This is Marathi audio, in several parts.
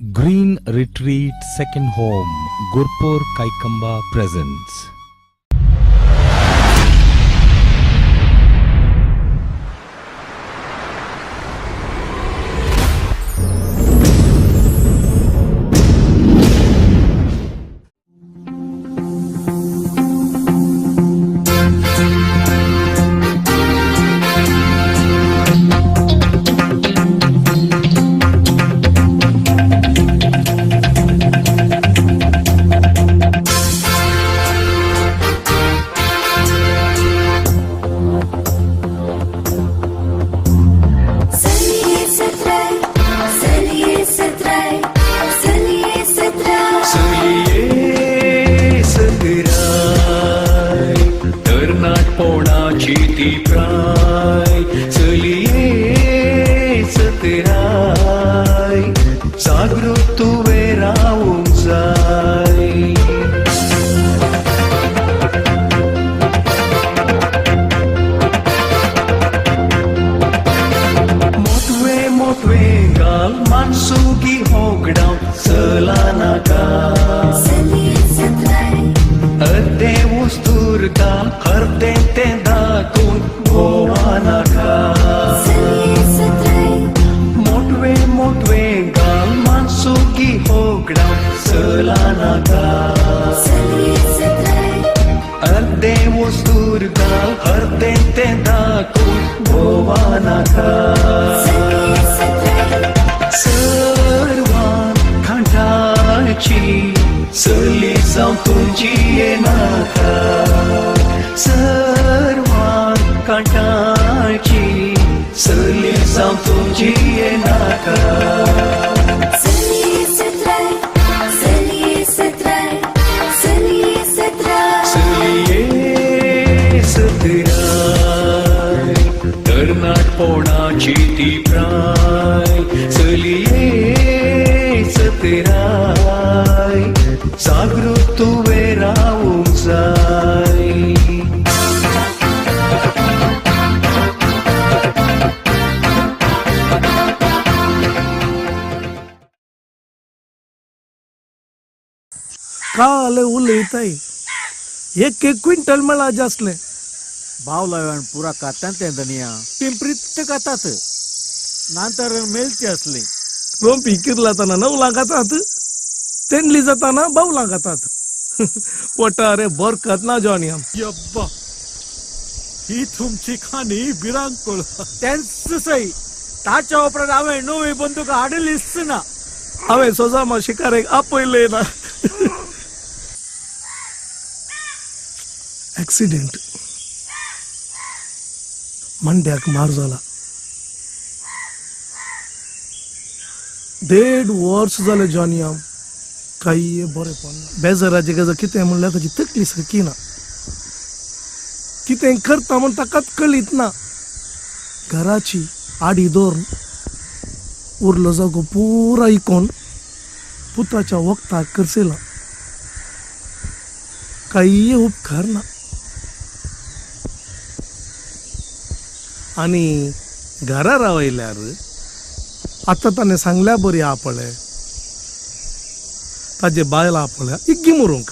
Green Retreat Second Home, Gurpur Kaikamba presents. काले उलयताय एक क्विंटल मला जासले भाव लावून पुरा कातात ते दनिया पिंपरीत कातात नंतर मेलचे असले रोंपी किरला तना 9 लाखातात तेंडली जाताना 12 लाखातात पोटारे बरकत ना जॉनी यब्बा ही तुमची खाणी बिरांकुळ त्यांच सई ताच्या उपरांत हांवें नवी बंदूक हाडलीच ना हांवें सोजामा शिकारेक आपयले ना ऍक्सिडेंट मंड्याक मार जाला 1.5 वर्ष जाले जॉनी आम काही बरे पडना बेजाराचे गजा कितें म्हणल्यार ताची तकली सारकी ना कितें करता म्हण ताकाच कळीत ना घराची आडी दवरून उरलो जागो पुरा इकोन पुताच्या वखदाक करसेला काही उपकार ना आणि घरा रावयल्यार आता ताणें सांगल्या बरी आपळे ताजे बायला आपल्या इग्गी मरूंक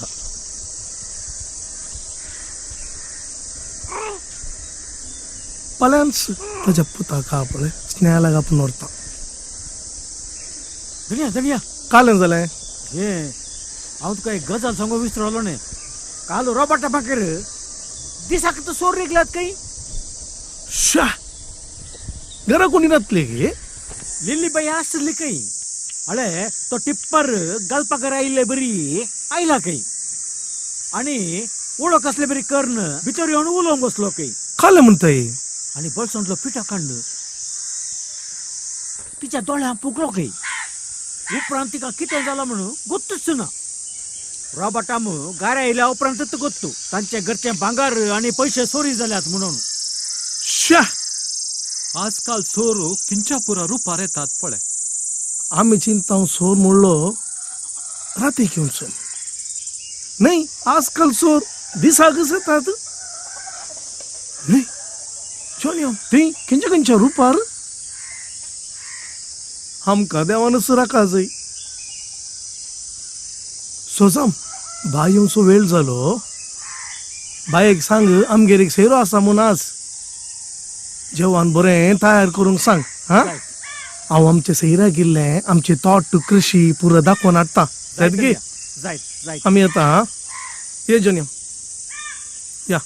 पल्यांच ताच्या पुताक आपळे स्नेहाला आपण व्हरता दनिया दनिया कालें जालें हे हांव तुका एक गजाल सांगूंक विसरलो न्ही काल रोबाटा मागीर दिसाक तो सोर निघलात काही शा घरा कोणी नातले गे लिल्लीबाई आसली काही अळे तो टिप्पर गलपाक आयिल्ले बरी आयला काही आणि ओळख असले बरी कर्ण भितर येवन उलोवंक बसलो काही कालें म्हणताय आणि बळसोंतलो पिठा काडलो तिच्या दोळ्यां पुगलो काही उपरांत तिका कितें जाला म्हणून गोत्तूच ना रॉबर्टाम गाऱ्या येयल्या उपरांतच गोत्तू तांचे घरचे भांगार आणि पैसे चोरी जाल्यात म्हणून शा आजकाल चोरू किंच्या पुरा रुपार येतात पळे आम्ही चिंता सोर म्हणलो राती घेऊन चल नाही आजकाल चोर दिसाकच येतात नाही चल ते खंयच्या खंयच्या रुपार आमकां देवानच राखा जाय सोसाम बाय येवचो वेळ जालो बायक सांग आमगेर एक सेरो आसा म्हूण आज जेवण बरें तयार करूंक सांग हा हांव आमच्या सैराक गेल्लें आमचे तोट कृषी पुरो दाखोवन हाडटा जायत गे जायत जायत आमी येता हा ये जन्यम या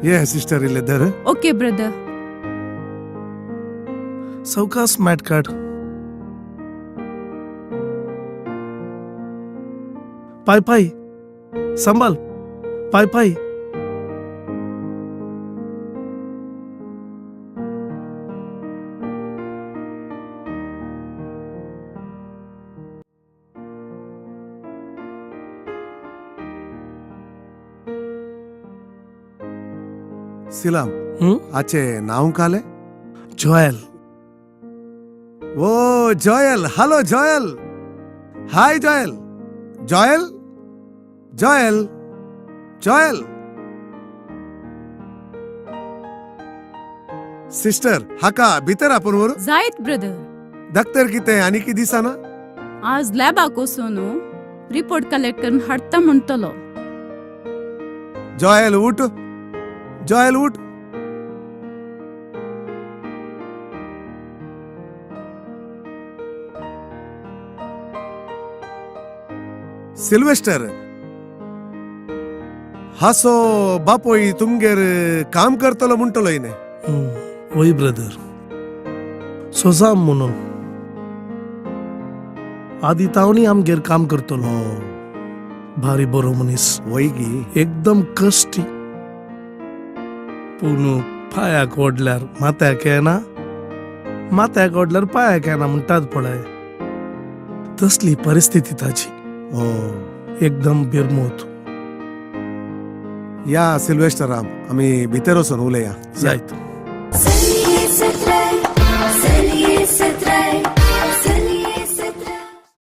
ये सिस्टर इलेदर ओके ब्रदर. सावकाश मॅट काढ पाय पाय सांभाळ पाय पाय सिलाम आचे नाव काले जोएल ओ Joel hello Joel hi Joel Joel Joel Joel sister हाका भितर आपण वर जायत ब्रदर. दक्तर किते आणि की दिसाना आज लॅबाक वचून रिपोर्ट कलेक्ट करून हाडटा म्हणटलो. जॉयल उठ जॉयल उठ सिल्वेस्टर हासो बापोई तुमगेर काम करतलो म्हणटलो इने वय ब्रदर सोसाम म्हणून आदी तावणी आमगेर काम करतलो भारी बरो मनीस वैगी एकदम कष्टी पूण पायाक ओडल्यार माथ्याक येना माथ्याक ओडल्यार पायाक येना म्हणटात पळय तसली परिस्थिती ताची एकदम बिरमूत. या सिल्वेस्टर आम्ही भितर वचून उलया जायत Seni setray,